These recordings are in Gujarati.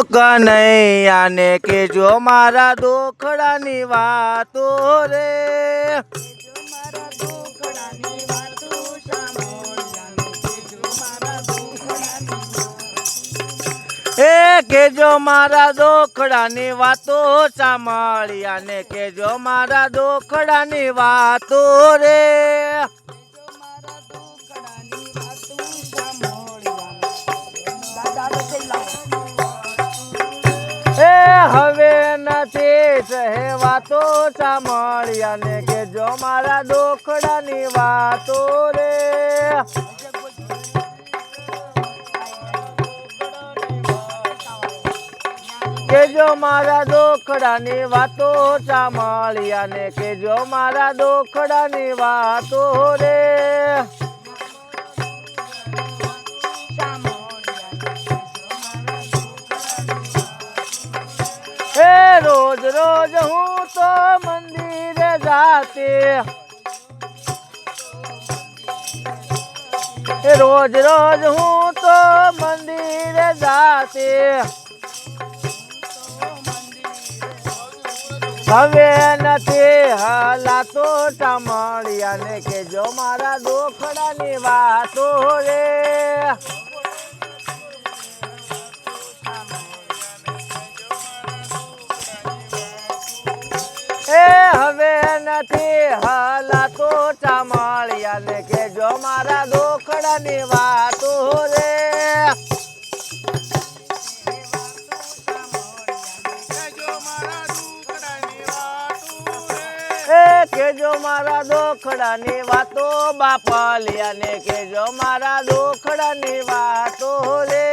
કનૈયાને કેજો મારા દુખડાની વાતો રે એ કેજો મારા દુખડાની વાતો સાંભળ્યાને કેજો મારા દુખડાની વાતો રે એ હવે નથી સહેવાતો સાંભળ્યાને કેજો મારા દુખડાની વાતો રે કેજો મારા દુખડાની વાતો સાંભળ્યાને કેજો મારા દુખડાની વાતો રે એ રોજ રોજ હું તો મંદિરે જાતી રોજ રોજ હું તો મંદિરે જાતી હવે નથી હલાતો સાંભળ્યાને કેજો મારા દુખડાની વાતો રે એ હવે નથી હલાતો સાંભળ્યાને કેજો મારા દુખડાની વાતો રે કેજો મારા દુખડાની વાતો બાપલિયાને કેજો મારા દુખડાની વાતો રે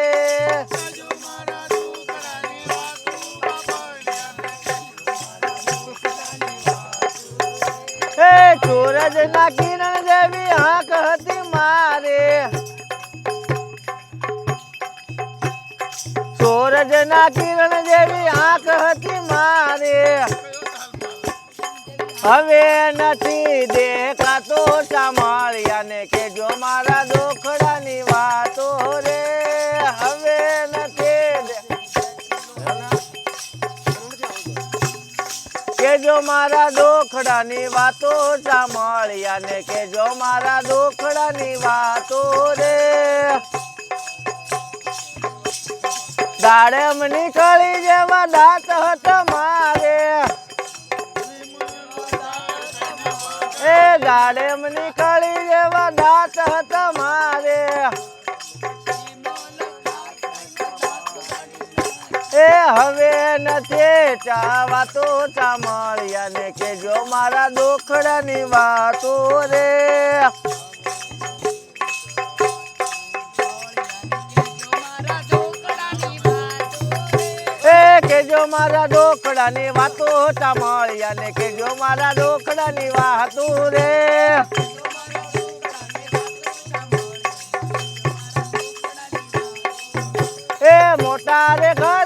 એ સૂરજ ના કિરણ જેવી આંખ હતી મારે સૂરજ ના કિરણ જેવી આંખ હતી મારે હવે નથી દેખાતો સાંભળ્યાને કેજો મારા દુખડાની વાતો રે હવે નથી કેજો મારા દુખડાની વાતો સાંભળ્યાને કેજો મારા દુખડાની વાતો રે દાડમ નીકળી જેવા દાંત હતા મારે એ ગાડેમ નીકળી જેવા દાંત હતા મારે એ હવે નથી ચાવાતો સાંભળ્યાને કેજો મારા દુખડાની વાતો રે કેજો મારા દુખડાની વાતો સાંભળ્યાને કેજો મારા દુખડાની વાતો રે